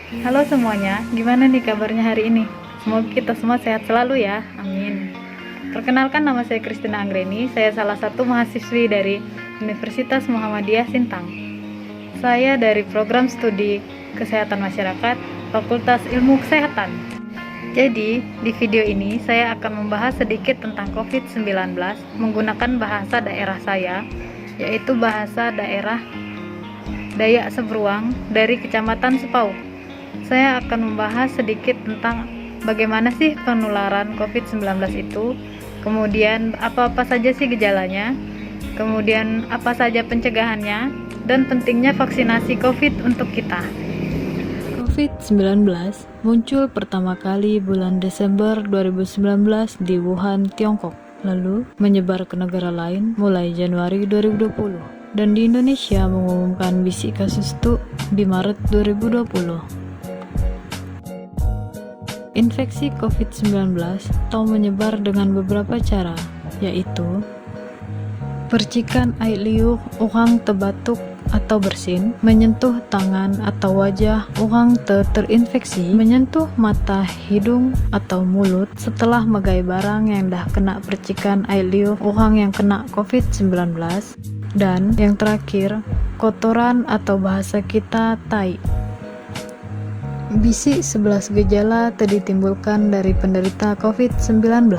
Halo semuanya, gimana nih kabarnya hari ini? Semoga kita semua sehat selalu ya, amin. Perkenalkan, nama saya Christina Anggreni, saya salah satu mahasiswi dari Universitas Muhammadiyah Sintang. Saya dari program studi Kesehatan Masyarakat, Fakultas Ilmu Kesehatan. Jadi, di video ini saya akan membahas sedikit tentang COVID-19 menggunakan bahasa daerah saya, yaitu bahasa daerah Dayak Seberuang dari Kecamatan Sepau. Saya akan membahas sedikit tentang bagaimana sih penularan COVID-19 itu, kemudian apa-apa saja sih gejalanya, kemudian apa saja pencegahannya, dan pentingnya vaksinasi COVID untuk kita. COVID-19 muncul pertama kali bulan Desember 2019 di Wuhan, Tiongkok, lalu menyebar ke negara lain mulai Januari 2020, dan di Indonesia mengumumkan bisi kasus itu di Maret 2020. Infeksi COVID-19 atau menyebar dengan beberapa cara, yaitu percikan air liur orang terbatuk atau bersin, menyentuh tangan atau wajah orang terinfeksi, menyentuh mata, hidung, atau mulut setelah megai barang yang dah kena percikan air liur orang yang kena COVID-19, dan yang terakhir, kotoran atau bahasa kita tai. Bisi 11 gejala ditimbulkan dari penderita COVID-19.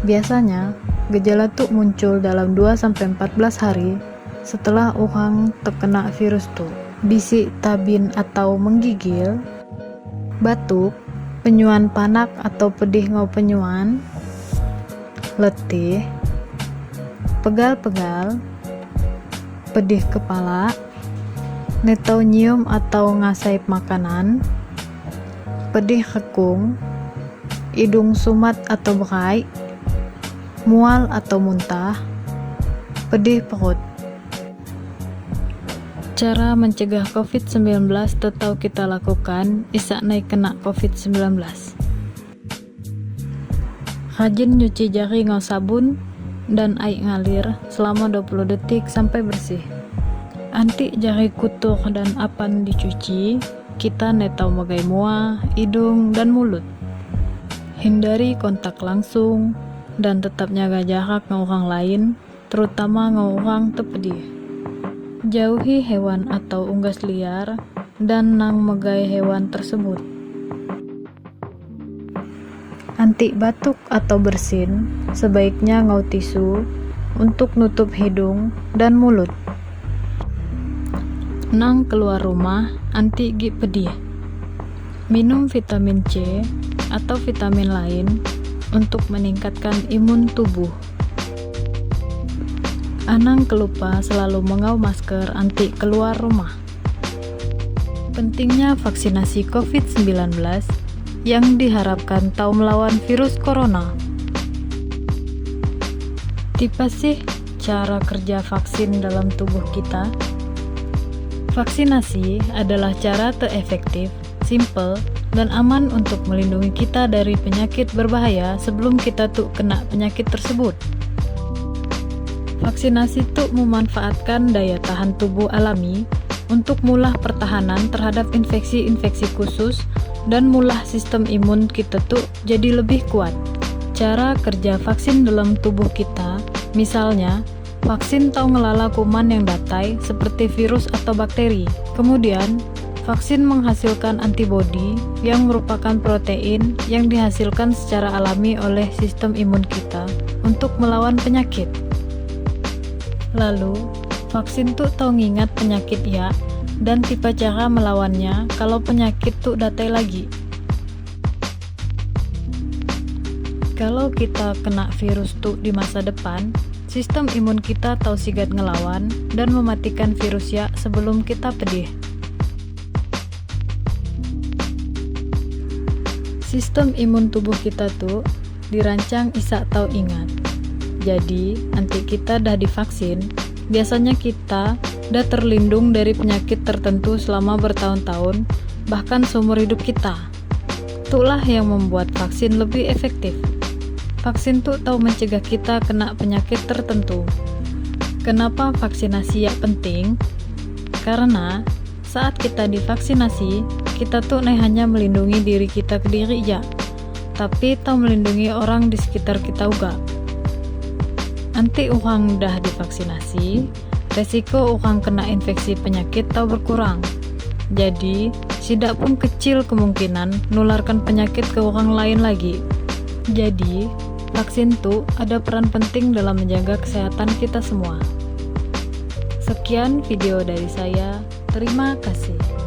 Biasanya, gejala itu muncul dalam 2-14 hari setelah orang terkena virus itu. Bisi tabin atau menggigil, batuk, penyuan panak atau pedih ngau penyuan, letih, pegal-pegal, pedih kepala, netau nyium atau ngasaip makanan, pedih kekung, hidung sumat atau berai, mual atau muntah, pedih perut. Cara mencegah COVID-19 tetap kita lakukan isak naik kena COVID-19. Rajin nyuci jari ngau sabun dan air ngalir selama 20 detik sampai bersih. Anti jari kutur dan apan dicuci, kita netau megai muah, hidung, dan mulut. Hindari kontak langsung dan tetap jaga jarak dengan orang lain, terutama dengan orang terpedih. Jauhi hewan atau unggas liar dan nang megai hewan tersebut. Anti batuk atau bersin, sebaiknya ngau tisu untuk nutup hidung dan mulut. Nang keluar rumah, anti gi pedih. Minum vitamin C atau vitamin lain untuk meningkatkan imun tubuh. Anang kelupa selalu mengau masker anti keluar rumah. Pentingnya vaksinasi COVID-19 yang diharapkan tahu melawan virus corona. Tipe sih cara kerja vaksin dalam tubuh kita? Vaksinasi adalah cara terefektif, simple, dan aman untuk melindungi kita dari penyakit berbahaya sebelum kita tuh kena penyakit tersebut. Vaksinasi tuh memanfaatkan daya tahan tubuh alami untuk mulah pertahanan terhadap infeksi-infeksi khusus dan mulah sistem imun kita tuh jadi lebih kuat. Cara kerja vaksin dalam tubuh kita, misalnya, vaksin tahu ngelala kuman yang datai seperti virus atau bakteri. Kemudian, vaksin menghasilkan antibodi yang merupakan protein yang dihasilkan secara alami oleh sistem imun kita untuk melawan penyakit. Lalu, vaksin tuh tahu ngingat penyakit ya dan tipe cara melawannya kalau penyakit tuh datai lagi. Kalau kita kena virus tuh di masa depan, sistem imun kita tahu sigap ngelawan dan mematikan virus ya sebelum kita pedih. Sistem imun tubuh kita tuh dirancang isak tahu ingat. Jadi, nanti kita dah divaksin, biasanya kita dah terlindung dari penyakit tertentu selama bertahun-tahun, bahkan seumur hidup kita. Itulah yang membuat vaksin lebih efektif. Vaksin tuh tahu mencegah kita kena penyakit tertentu. Kenapa vaksinasi ya penting? Karena saat kita divaksinasi, kita tuh hanya melindungi diri kita ke diri aja, tapi tau melindungi orang di sekitar kita juga. Nanti orang udah divaksinasi, resiko orang kena infeksi penyakit tau berkurang. Jadi, tidak pun kecil kemungkinan nularkan penyakit ke orang lain lagi. Jadi, vaksin tuh ada peran penting dalam menjaga kesehatan kita semua. Sekian video dari saya. Terima kasih.